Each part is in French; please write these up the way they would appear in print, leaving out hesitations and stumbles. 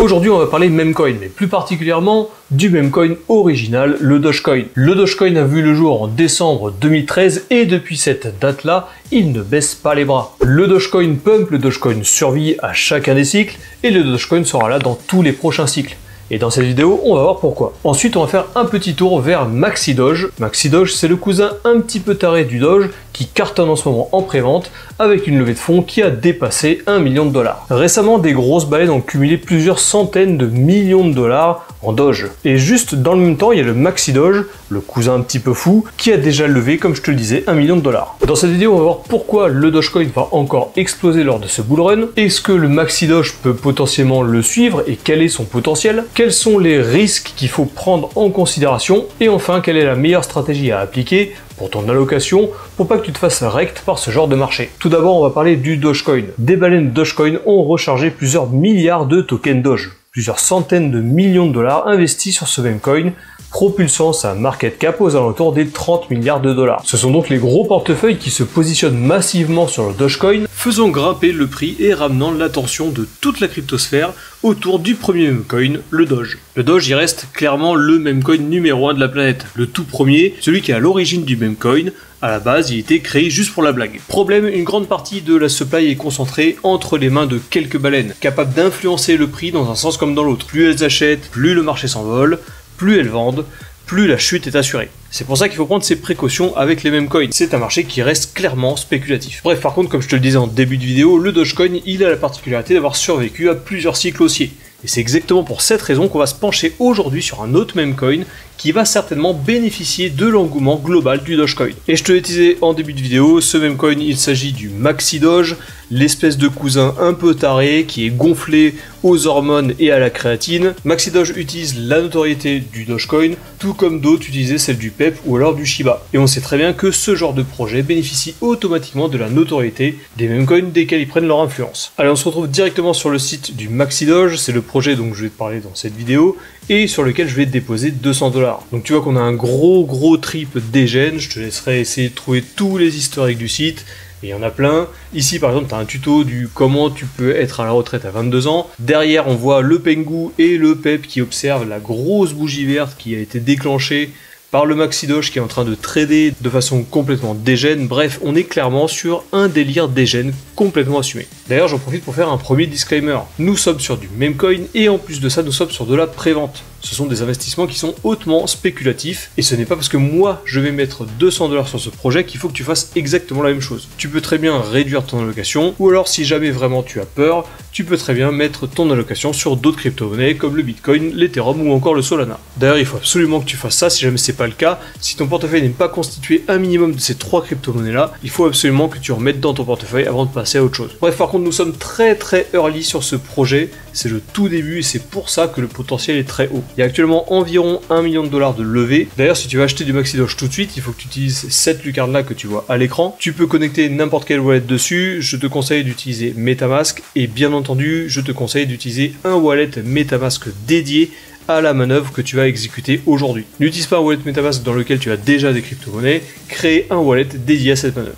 Aujourd'hui, on va parler memecoin, mais plus particulièrement du memecoin original, le Dogecoin. Le Dogecoin a vu le jour en décembre 2013 et depuis cette date-là, il ne baisse pas les bras. Le Dogecoin pump, le Dogecoin survit à chacun des cycles et le Dogecoin sera là dans tous les prochains cycles. Et dans cette vidéo, on va voir pourquoi. Ensuite, on va faire un petit tour vers MaxiDoge. MaxiDoge, c'est le cousin un petit peu taré du Doge qui cartonne en ce moment en pré-vente avec une levée de fonds qui a dépassé 1 million de dollars. Récemment, des grosses baleines ont cumulé plusieurs centaines de millions de dollars en Doge. Et juste dans le même temps, il y a le MaxiDoge, le cousin un petit peu fou, qui a déjà levé, comme je te le disais, 1 million de dollars. Dans cette vidéo, on va voir pourquoi le Dogecoin va encore exploser lors de ce bull run. Est-ce que le MaxiDoge peut potentiellement le suivre et quel est son potentiel? Quels sont les risques qu'il faut prendre en considération? Et enfin, quelle est la meilleure stratégie à appliquer pour ton allocation pour pas que tu te fasses rect par ce genre de marché? Tout d'abord, on va parler du Dogecoin. Des baleines Dogecoin ont rechargé plusieurs milliards de tokens Doge. Plusieurs centaines de millions de dollars investis sur ce même coin, propulsant sa market cap aux alentours des 30 milliards de dollars. Ce sont donc les gros portefeuilles qui se positionnent massivement sur le Dogecoin, faisant grimper le prix et ramenant l'attention de toute la cryptosphère autour du premier memecoin, le Doge. Le Doge, il reste clairement le memecoin numéro 1 de la planète, le tout premier, celui qui est à l'origine du memecoin. À la base, il était créé juste pour la blague. Problème, une grande partie de la supply est concentrée entre les mains de quelques baleines, capables d'influencer le prix dans un sens comme dans l'autre. Plus elles achètent, plus le marché s'envole, plus elles vendent, plus la chute est assurée. C'est pour ça qu'il faut prendre ses précautions avec les memecoins. C'est un marché qui reste clairement spéculatif. Bref, par contre, comme je te le disais en début de vidéo, le Dogecoin, il a la particularité d'avoir survécu à plusieurs cycles haussiers. Et c'est exactement pour cette raison qu'on va se pencher aujourd'hui sur un autre memecoin qui va certainement bénéficier de l'engouement global du Dogecoin. Et je te l'ai teasé en début de vidéo, ce memecoin, il s'agit du MaxiDoge, l'espèce de cousin un peu taré qui est gonflé aux hormones et à la créatine. MaxiDoge utilise la notoriété du Dogecoin, tout comme d'autres utilisaient celle du PEP ou alors du Shiba. Et on sait très bien que ce genre de projet bénéficie automatiquement de la notoriété des memecoins desquels ils prennent leur influence. Allez, on se retrouve directement sur le site du MaxiDoge, c'est le projet dont je vais te parler dans cette vidéo, et sur lequel je vais déposer 200 $. Donc tu vois qu'on a un gros trip dégène, je te laisserai essayer de trouver tous les historiques du site, et il y en a plein. Ici par exemple tu as un tuto du comment tu peux être à la retraite à 22 ans. Derrière on voit le Pengu et le PEP qui observent la grosse bougie verte qui a été déclenchée par le MaxiDoge qui est en train de trader de façon complètement dégène. Bref, on est clairement sur un délire dégène complètement assumé. D'ailleurs, j'en profite pour faire un premier disclaimer. Nous sommes sur du memecoin et en plus de ça, nous sommes sur de la prévente. Ce sont des investissements qui sont hautement spéculatifs et ce n'est pas parce que moi je vais mettre 200 $ sur ce projet qu'il faut que tu fasses exactement la même chose. Tu peux très bien réduire ton allocation ou alors si jamais vraiment tu as peur, tu peux très bien mettre ton allocation sur d'autres crypto-monnaies comme le Bitcoin, l'Ethereum ou encore le Solana. D'ailleurs, il faut absolument que tu fasses ça si jamais c'est pas le cas. Si ton portefeuille n'est pas constitué un minimum de ces 3 crypto-monnaies là, il faut absolument que tu remettes dans ton portefeuille avant de passer à autre chose. Bref, par contre, nous sommes très early sur ce projet. C'est le tout début et c'est pour ça que le potentiel est très haut. Il y a actuellement environ 1 million de dollars de levée. D'ailleurs, si tu veux acheter du MaxiDoge tout de suite, il faut que tu utilises cette lucarne là que tu vois à l'écran. Tu peux connecter n'importe quelle wallet dessus. Je te conseille d'utiliser MetaMask et bien entendu, je te conseille d'utiliser un wallet MetaMask dédié à la manœuvre que tu vas exécuter aujourd'hui. N'utilise pas un wallet MetaMask dans lequel tu as déjà des crypto-monnaies. Crée un wallet dédié à cette manœuvre.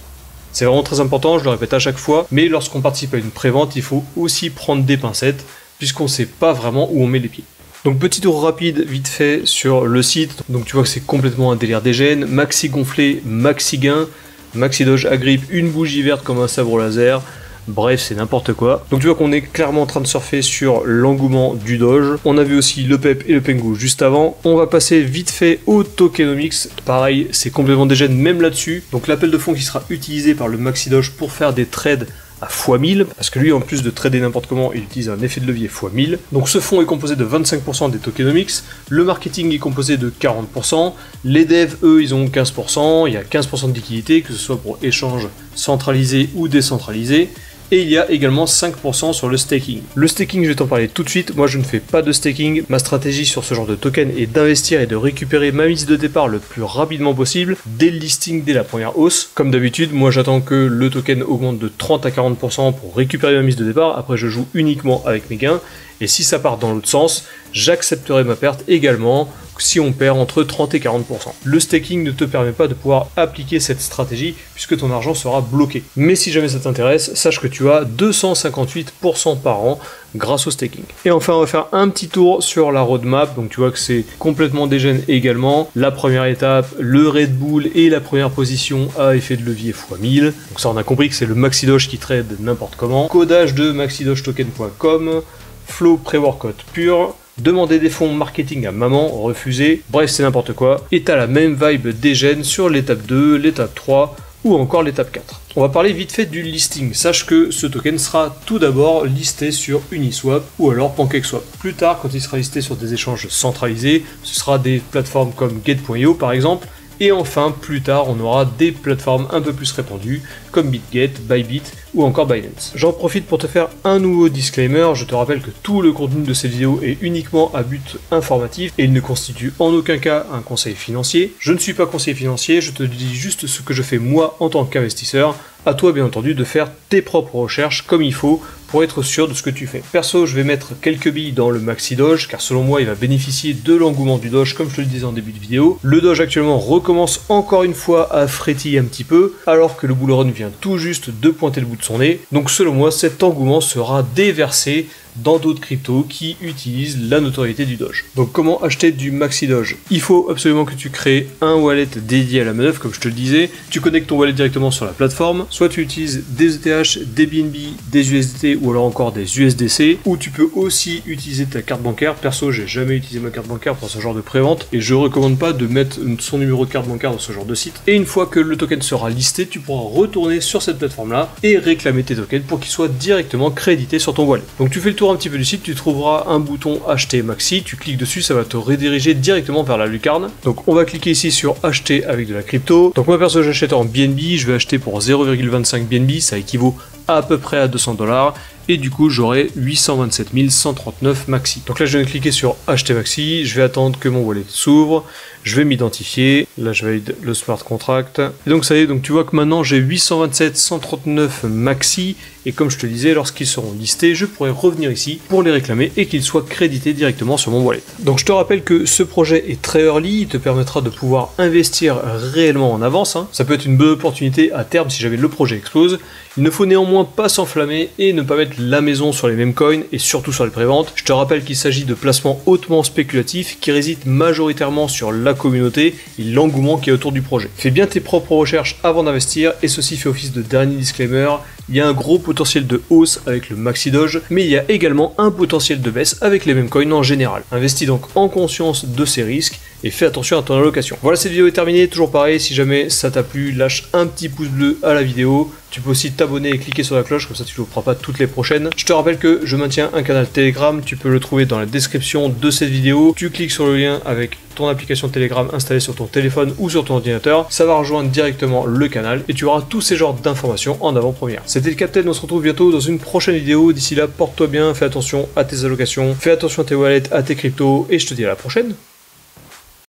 C'est vraiment très important, je le répète à chaque fois, mais lorsqu'on participe à une prévente, il faut aussi prendre des pincettes, puisqu'on ne sait pas vraiment où on met les pieds. Donc petit tour rapide, vite fait, sur le site. Donc tu vois que c'est complètement un délire dégène. Maxi gonflé, maxi gain, MaxiDoge agrippe une bougie verte comme un sabre laser. Bref, c'est n'importe quoi. Donc tu vois qu'on est clairement en train de surfer sur l'engouement du Doge. On a vu aussi le PEP et le Pengu juste avant. On va passer vite fait au tokenomics. Pareil, c'est complètement dégène même là-dessus. Donc l'appel de fonds qui sera utilisé par le MaxiDoge pour faire des trades à x1000, parce que lui en plus de trader n'importe comment, il utilise un effet de levier x1000. Donc ce fonds est composé de 25% des tokenomics, le marketing est composé de 40%, les devs eux ils ont 15%, il y a 15% de liquidité, que ce soit pour échange centralisé ou décentralisé. Et il y a également 5% sur le staking. Le staking, je vais t'en parler tout de suite. Moi, je ne fais pas de staking. Ma stratégie sur ce genre de token est d'investir et de récupérer ma mise de départ le plus rapidement possible dès le listing, dès la première hausse. Comme d'habitude, moi, j'attends que le token augmente de 30 à 40% pour récupérer ma mise de départ. Après, je joue uniquement avec mes gains. Et si ça part dans l'autre sens, j'accepterai ma perte également si on perd entre 30 et 40%. Le staking ne te permet pas de pouvoir appliquer cette stratégie puisque ton argent sera bloqué. Mais si jamais ça t'intéresse, sache que tu as 258% par an grâce au staking. Et enfin, on va faire un petit tour sur la roadmap. Donc tu vois que c'est complètement dégène également. La première étape, le Red Bull et la première position à effet de levier x1000. Donc ça, on a compris que c'est le MaxiDoge qui trade n'importe comment. Codage de maxidogetoken.com, flow pré-workout pur. Demander des fonds marketing à maman, refusé, bref c'est n'importe quoi, et t'as la même vibe dégène sur l'étape 2, l'étape 3 ou encore l'étape 4. On va parler vite fait du listing. Sache que ce token sera tout d'abord listé sur Uniswap ou alors PancakeSwap. Plus tard, quand il sera listé sur des échanges centralisés, ce sera des plateformes comme Gate.io par exemple. Et enfin, plus tard, on aura des plateformes un peu plus répandues, comme BitGet, Bybit ou encore Binance. J'en profite pour te faire un nouveau disclaimer. Je te rappelle que tout le contenu de cette vidéo est uniquement à but informatif et il ne constitue en aucun cas un conseil financier. Je ne suis pas conseiller financier, je te dis juste ce que je fais moi en tant qu'investisseur. À toi, bien entendu, de faire tes propres recherches comme il faut pour être sûr de ce que tu fais. Perso, je vais mettre quelques billes dans le MaxiDoge, car selon moi, il va bénéficier de l'engouement du Doge, comme je te le disais en début de vidéo. Le Doge actuellement recommence encore une fois à frétiller un petit peu, alors que le bull run vient tout juste de pointer le bout de son nez. Donc selon moi, cet engouement sera déversé dans d'autres cryptos qui utilisent la notoriété du Doge. Donc comment acheter du MaxiDoge? Il faut absolument que tu crées un wallet dédié à la manœuvre, comme je te le disais. Tu connectes ton wallet directement sur la plateforme, soit tu utilises des ETH, des BNB, des USDT ou alors encore des USDC, ou tu peux aussi utiliser ta carte bancaire. Perso, j'ai jamais utilisé ma carte bancaire pour ce genre de prévente et je recommande pas de mettre son numéro de carte bancaire dans ce genre de site. Et une fois que le token sera listé, tu pourras retourner sur cette plateforme-là et réclamer tes tokens pour qu'ils soient directement crédités sur ton wallet. Donc tu fais le tour un petit peu du site, tu trouveras un bouton acheter Maxi, tu cliques dessus, ça va te rediriger directement vers la lucarne. Donc on va cliquer ici sur acheter avec de la crypto. Donc moi perso j'achète en BNB, je vais acheter pour 0,25 BNB, ça équivaut à peu près à 200 $. Et du coup j'aurai 827 139 Maxi. Donc là je viens de cliquer sur acheter Maxi, je vais attendre que mon wallet s'ouvre, je vais m'identifier, là je valide le smart contract. Et donc ça y est, donc tu vois que maintenant j'ai 827 139 Maxi, et comme je te disais, lorsqu'ils seront listés, je pourrai revenir ici pour les réclamer et qu'ils soient crédités directement sur mon wallet. Donc je te rappelle que ce projet est très early, il te permettra de pouvoir investir réellement en avance, hein. Ça peut être une bonne opportunité à terme si jamais le projet explose. Il ne faut néanmoins pas s'enflammer et ne pas mettre la maison sur les mêmes coins et surtout sur les préventes. Je te rappelle qu'il s'agit de placements hautement spéculatifs qui résident majoritairement sur la communauté et l'engouement qui est autour du projet. Fais bien tes propres recherches avant d'investir et ceci fait office de dernier disclaimer. Il y a un gros potentiel de hausse avec le MaxiDoge, mais il y a également un potentiel de baisse avec les mêmes coins en général. Investis donc en conscience de ces risques et fais attention à ton allocation. Voilà, cette vidéo est terminée. Toujours pareil, si jamais ça t'a plu, lâche un petit pouce bleu à la vidéo. Tu peux aussi t'abonner et cliquer sur la cloche, comme ça tu ne louperas pas toutes les prochaines. Je te rappelle que je maintiens un canal Telegram, tu peux le trouver dans la description de cette vidéo. Tu cliques sur le lien avec ton application Telegram installée sur ton téléphone ou sur ton ordinateur. Ça va rejoindre directement le canal et tu auras tous ces genres d'informations en avant-première. C'était le Captain, on se retrouve bientôt dans une prochaine vidéo. D'ici là, porte-toi bien, fais attention à tes allocations, fais attention à tes wallets, à tes cryptos et je te dis à la prochaine.